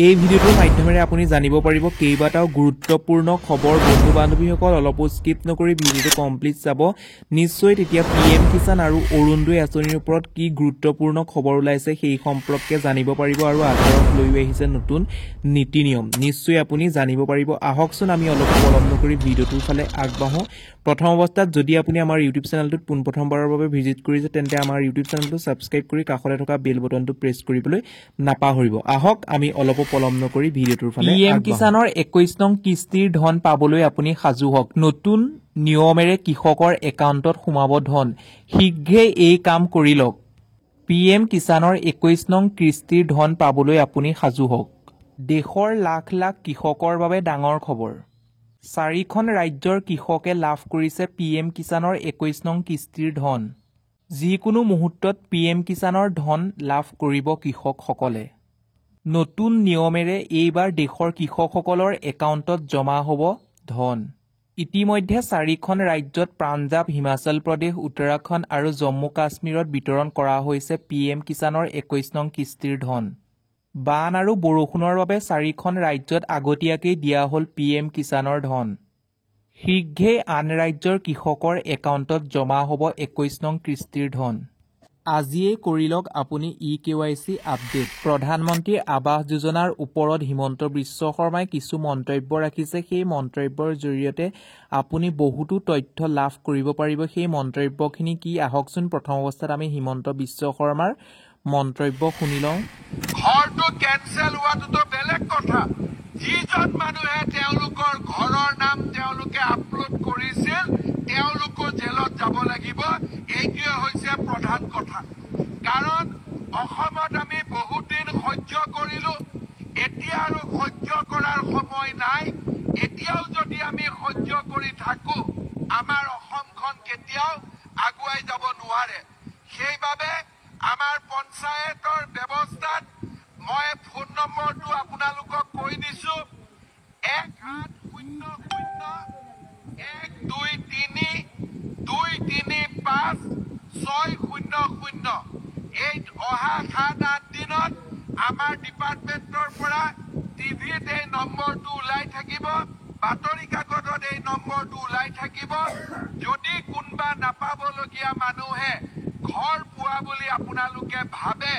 এই ভিডিওটোৰ মাধ্যমেৰে আপুনি জানিব পাৰিব কেইবাটাও গুৰুত্বপূৰ্ণ খবৰ। বন্ধু বান্ধৱীসকল অলপো স্কিপ নকৰি ভিডিওটো কমপ্লিট চাব। নিশ্চয় তেতিয়া PM কিষাণ আৰু অৰুণোদয় আঁচনিৰ ওপৰত কি গুৰুত্বপূৰ্ণ খবৰ ওলাইছে সেই সম্পৰ্কে জানিব পাৰিব আৰু আধাৰত লৈ আহিছে নতুন নীতি নিয়ম। নিশ্চয় আপুনি জানিব পাৰিব। আহকচোন আমি অলপ পলম নকৰি ভিডিওটোৰ ফালে আগবাঢ়ো। প্ৰথম অৱস্থাত যদি আপুনি আমাৰ ইউটিউব চেনেলটোত পোনপ্ৰথমবাৰৰ বাবে ভিজিট কৰিছে তেন্তে আমাৰ ইউটিউব চেনেলটো ছাবস্ক্ৰাইব কৰি কাষতে থকা বেল বটনটো প্ৰেছ কৰিবলৈ নাপাহৰিব। আহক আমি অলপ পলম নকৰি ভিডিওটোৰ ফালে PM কিষাণৰ 21 নং কিস্তিৰ ধন পাবলৈ আপুনি সাজু হওক। নতুন নিয়মেৰে কৃষকৰ একাউণ্টত সোমাব ধন। শীঘ্ৰে এই কাম কৰি লওক। PM কিষাণৰ 21 নং কিস্তিৰ ধন পাবলৈ আপুনি সাজু হওক। দেশৰ লাখ লাখ কৃষকৰ বাবে ডাঙৰ খবৰ। 4খন ৰাজ্যৰ কৃষকে লাভ কৰিছে PM কিষাণৰ 21 নং কিস্তিৰ ধন। যিকোনো মুহূৰ্তত PM কিষাণৰ ধন লাভ কৰিব কৃষকসকলে। নতুন নিয়মেৰে এইবাৰ দেশৰ কৃষকসকলৰ একাউণ্টত জমা হ'ব ধন। ইতিমধ্যে 4খন ৰাজ্যত পাঞ্জাৱ, হিমাচল প্ৰদেশ, উত্তৰাখণ্ড আৰু জম্মু কাশ্মীৰত বিতৰণ কৰা হৈছে PM কিষাণৰ 21 নং কিস্তিৰ ধন। বান আৰু বৰষুণৰ বাবে 4খন ৰাজ্যত আগতীয়াকৈ দিয়া হ'ল PM কিষাণৰ ধন। শীঘ্ৰেই আন ৰাজ্যৰ কৃষকৰ একাউণ্টত জমা হ'ব 21 নং কিস্তিৰ ধন। আজিয়েই কৰি লওক আপুনি eKYC আপডেট। প্ৰধানমন্ত্ৰী আৱাস যোজনাৰ ওপৰত হিমন্ত বিশ্ব শৰ্মাই কিছু মন্তব্য ৰাখিছে। সেই মন্তব্যৰ জৰিয়তে আপুনি বহুতো তথ্য লাভ কৰিব পাৰিব। সেই মন্তব্যখিনি কি আহকচোন প্ৰথম অৱস্থাত আমি হিমন্ত বিশ্ব শৰ্মাৰ মন্তব্য শুনি লওঁ। ঘৰটো কেনচেল হোৱাটো বেলেগ কথা। যিজন মানুহে তেওঁলোকৰ ঘৰৰ নাম তেওঁলোকে আপলোড কৰিছিল তেওঁলোকো জেলত যাব লাগিব। এইটোৱে হৈছে প্ৰধান কথা। কাৰণ অসমত আমি বহুত দিন সহ্য কৰিলো, এতিয়া আৰু সহ্য কৰাৰ সময় নাই। এতিয়াও যদি আমি সহ্য কৰি থাকো আমাৰ অসমখন কেতিয়াও আগুৱাই যাব নোৱাৰে। সেইবাবে আমাৰ পঞ্চায়তৰ ব্যৱস্থাত মই ফোন নম্বৰটো আপোনালোকক কৈ দিছো 1-800-223-235-600। এই অহা 7-8 দিনত আমাৰ ডিপাৰ্টমেণ্টৰ পৰা টিভিত এই নম্বৰটো ওলাই থাকিব, বাতৰি কাকতত এই নম্বৰটো ওলাই থাকিব। যদি কোনোবা নাপাবলগীয়া মানুহে ঘৰ পোৱা বুলি আপোনালোকে ভাবে,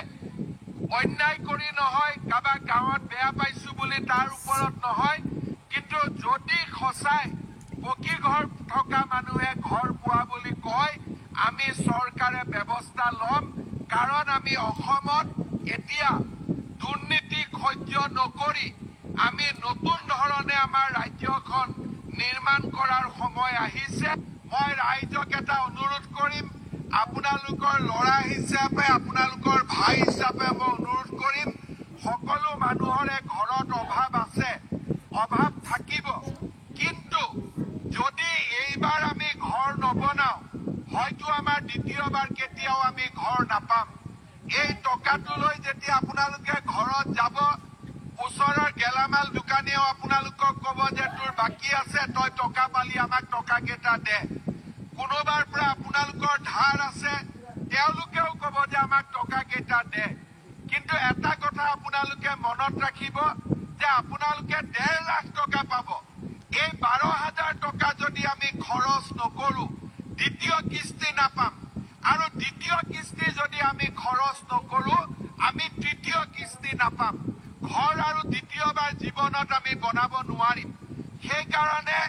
অন্যায় কৰি নহয়, কাৰোবাক গাঁৱত বেয়া পাইছো বুলি তাৰ ওপৰত নহয়, কিন্তু যদি সঁচাই পকী ঘৰ থকা মানুহে ঘৰ পোৱা বুলি কয় আমি চৰকাৰে ব্যৱস্থা ল'ম। কাৰণ আমি অসমত এতিয়া দুৰ্নীতি সহ্য নকৰি আমি নতুন ধৰণে আমাৰ ৰাজ্যখন নিৰ্মাণ কৰাৰ সময় আহিছে। মই ৰাইজক এটা অনুৰোধ কৰিম, আপোনালোকৰ ল'ৰা হিচাপে আপোনালোকৰ ভাই হিচাপে মই অনুৰোধ কৰিম, সকলো মানুহৰে ঘৰত অভাৱ আছে, অভাৱ থাকিব। কিন্তু যদি এইবাৰ আমি ঘৰ নবনাও হয়তো আমাৰ দ্বিতীয়বাৰ কেতিয়াও আমি ঘৰ নাপাম। এই টকাটো লৈ যেতিয়া আপোনালোকে ঘৰত যাব, ওচৰৰ গেলামাল দোকানীয়েও আপোনালোকক ক'ব যে তোৰ বাকী আছে, তই টকা পালি আমাক টকা কেইটা দে। কোনোবাৰ পৰা আপোনালোকৰ ধাৰ আছে, তেওঁলোকেও ক'ব যে আমাক টকা কেইটা দে। কিন্তু এটা কথা আপোনালোকে মনত ৰাখিব যে আপোনালোকে 1.5 লাখ টকা পাব। এই 12,000 টকা যদি আমি খৰচ নকৰো দ্বিতীয় কিস্তি নাপাম, আৰু দ্বিতীয় কিস্তি যদি আমি খৰচ নকৰো আমি তৃতীয় কিস্তি নাপাম। ঘৰ আৰু দ্বিতীয়বাৰ জীৱনত আমি বনাব নোৱাৰিম। সেইকাৰণে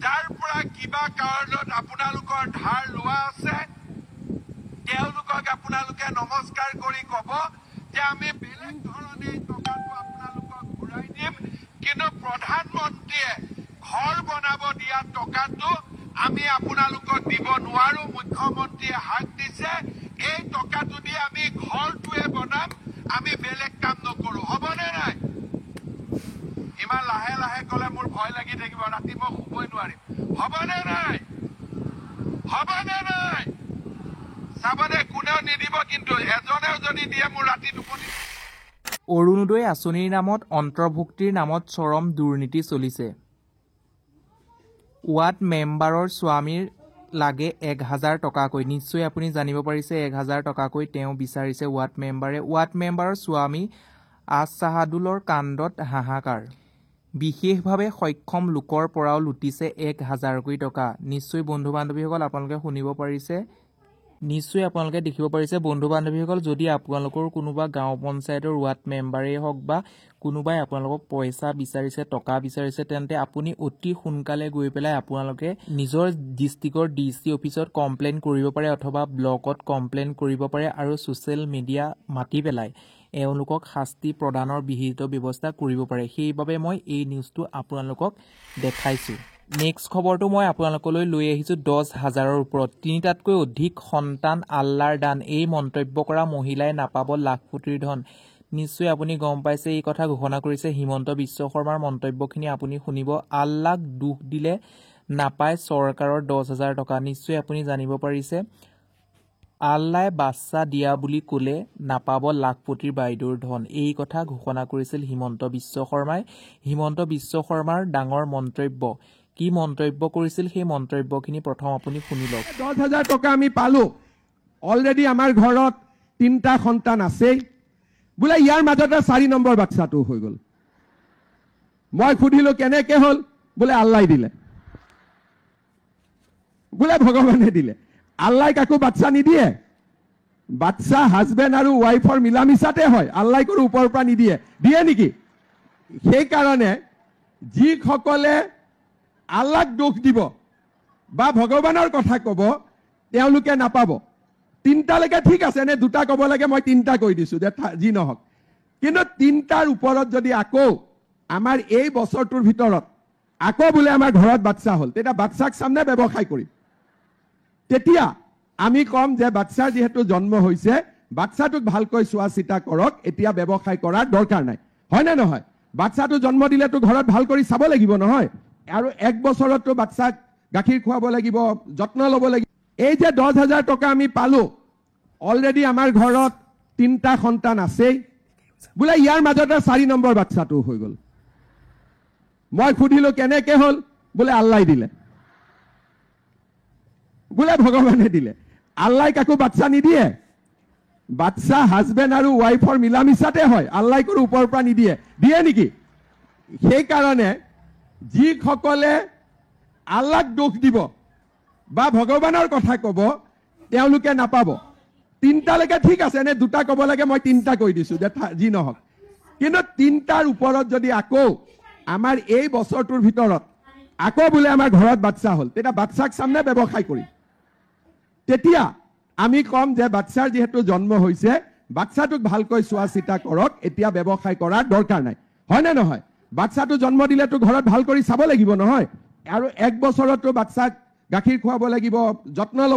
যাৰ পৰা কিবা কাৰণত আপোনালোকৰ ধাৰ লোৱা আছে তেওঁলোকক আপোনালোকে নমস্কাৰ কৰি ক'ব যে আমি বেলেগ ধৰণে টকাটো আপোনালোকক ঘূৰাই দিম, কিন্তু প্ৰধানমন্ত্ৰীয়ে ঘৰ বনাব দিয়া টকাটো আমি আপোনালোকক দিব নোৱাৰো। মুখ্যমন্ত্ৰীয়ে হাক দিছে এই টকাটো দি আমি ঘৰটোৱে বনাম, আমি বেলেগ কাম নকৰো। হ'বনে নাই? ইমান লাহে লাহে ক'লে মোৰ ভয় লাগি থাকিব, ৰাতি মই শুবই নোৱাৰিম। হ'বনে নাই? হ'বনে নাই? চাবনে কোনেও নিদিব, কিন্তু এজনেও যদি দিয়ে মোৰ ৰাতি টোপনি। অৰুণোদয় আঁচনিৰ নামত অন্তৰ্ভুক্তিৰ নামত চৰম দুৰ্নীতি চলিছে। ৱাৰ্ড মেম্বাৰৰ স্বামীৰ লাগে 1,000 টকাকৈ। নিশ্চয় আপুনি জানিব পাৰিছে 1,000 টকাকৈ তেওঁ বিচাৰিছে ৱাৰ্ড মেম্বাৰে। ৱাৰ্ড মেম্বাৰৰ স্বামী আছাহাদুলৰ কাণ্ডত হাহাকাৰ বিশেষভাৱে সক্ষম লোকৰ পৰাও লুটিছে 1000 কোটি টকা নিশ্চয় বন্ধু বান্ধৱীসকল আপোনালোকে শুনিব পাৰিছে নিশ্চয় আপোনালোকে দেখিব পাৰিছে বন্ধু বান্ধৱীসকল যদি আপোনালোকৰ কোনোবা গাঁও পঞ্চায়তৰ ৱাৰ্ড মেম্বাৰেই হওক বা কোনোবাই আপোনালোকক পইচা বিচাৰিছে টকা বিচাৰিছে তেন্তে আপুনি অতি সোনকালে গৈ পেলাই আপোনালোকে নিজৰ ডিষ্ট্ৰিক্টৰ ডিচি অফিচত কমপ্লেইন কৰিব পাৰে অথবা ব্লকত কমপ্লেইন কৰিব পাৰে আৰু সোশ্যাল মিডিয়া মাতি পেলাই এওঁলোকক শাস্তি প্ৰদানৰ বিহিত ব্যৱস্থা কৰিব পাৰে সেইবাবে মই এই নিউজটো আপোনালোকক দেখাইছোঁ নেক্সট খবৰটো মই আপোনালোকলৈ লৈ আহিছোঁ 10,000ৰ ওপৰত 3টাতকৈ অধিক সন্তান আল্লাৰ দান এই মন্তব্য কৰা মহিলাই নাপাব লাখপতিৰ ধন নিশ্চয় আপুনি গম পাইছে এই কথা ঘোষণা কৰিছে হিমন্ত বিশ্ব শৰ্মাৰ মন্তব্যখিনি আপুনি শুনিব আল্লাহক দুখ দিলে নাপায় চৰকাৰৰ 10,000 টকা নিশ্চয় আপুনি জানিব পাৰিছে আল্লাহে বাচ্চা দিয়া বুলি ক'লে নাপাব লাখপতিৰ বাইদেউৰ ধন এই কথা ঘোষণা কৰিছিল হিমন্ত বিশ্ব শৰ্মাৰ ডাঙৰ মন্তব্য কি মন্তব্য কৰিছিল সেই মন্তব্যখিনি প্ৰথম আপুনি শুনি লওক 10,000 টকা আমি পালো অলৰেডি আমাৰ ঘৰত 3টা সন্তান আছে বোলে ইয়াৰ মাজতে 4 নম্বৰ বাচ্চাটো হৈ গ'ল মই সুধিলো কেনেকে হ'ল বোলে আল্লাহই দিলে বোলে ভগৱানে দিলে আল্লাহ কাকো বাচ্চা নিদিয়ে বাচ্চা হাজবেণ্ড আৰু ৱাইফৰ মিলামিছাতে হয় আল্লাহ কোনো ওপৰৰ পৰা নিদিয়ে দিয়ে নেকি সেই কাৰণে যিসকলে আল্লাহক দোষ দিব বা ভগৱানৰ কথা ক'ব তেওঁলোকে নাপাব 3টালৈকে ঠিক আছে নে 2টা ক'ব লাগে মই 3টা কৈ দিছোঁ যে যি নহওক কিন্তু 3টাৰ ওপৰত যদি আকৌ আমাৰ এই বছৰটোৰ ভিতৰত আকৌ বোলে আমাৰ ঘৰত বাচ্চা হ'ল তেতিয়া বাচ্চাক সামনে ব্যৱসায় কৰিম তেতিয়া আমি কম যে বাচ্চাৰ যেহেতু জন্ম হৈছে বাচ্চাটোক ভালকৈ চোৱা চিতা কৰক এতিয়া ব্যৱসায় কৰাৰ দৰকাৰ নাই হয় নে নহয় বাচ্চাটো জন্ম দিলেতো ঘৰত ভাল কৰি চাব লাগিব নহয় আৰু 1 বছৰতো বাচ্চাক গাখীৰ খুৱাব লাগিব যত্ন ল'ব লাগিব এই যে 10,000 টকা আমি পালো অলৰেডি আমাৰ ঘৰত 3টা সন্তান আছে বোলে ইয়াৰ মাজতে 4 নম্বৰ বাচ্চাটো হৈ গ'ল মই সুধিলো কেনেকে হ'ল বোলে আল্লাহই দিলে বোলে ভগৱানে দিলে আল্লাহ কাকো বাচ্চা নিদিয়ে বাচ্চা হাজবেণ্ড আৰু ৱাইফৰ মিলামিছাতে হয় আল্লাহ কোনো ওপৰৰ পৰা নিদিয়ে দিয়ে নেকি সেই কাৰণে যিসকলে আল্লাহক দোষ দিব বা ভগৱানৰ কথা ক'ব তেওঁলোকে নাপাব 3টালৈকে ঠিক আছে নে 2টা ক'ব লাগে মই 3টা কৈ দিছোঁ যে যি নহওক কিন্তু 3টাৰ ওপৰত যদি আকৌ আমাৰ এই বছৰটোৰ ভিতৰত আকৌ বোলে আমাৰ ঘৰত বাচ্চা হ'ল তেতিয়া বাচ্চাক সামনে ব্যৱসায় কৰিম তেতিয়া আমি কম যে বাচ্চাৰ যেহেতু জন্ম হৈছে বাচ্চাটোক ভালকৈ চোৱা চিতা কৰক এতিয়া ব্যৱসায় কৰাৰ দৰকাৰ নাই হয় নে নহয় বাচ্চাটো জন্ম দিলেতো ঘৰত ভাল কৰি চাব লাগিব নহয় আৰু 1 বছৰতো বাচ্চাক গাখীৰ খুৱাব লাগিব যত্ন ল'ব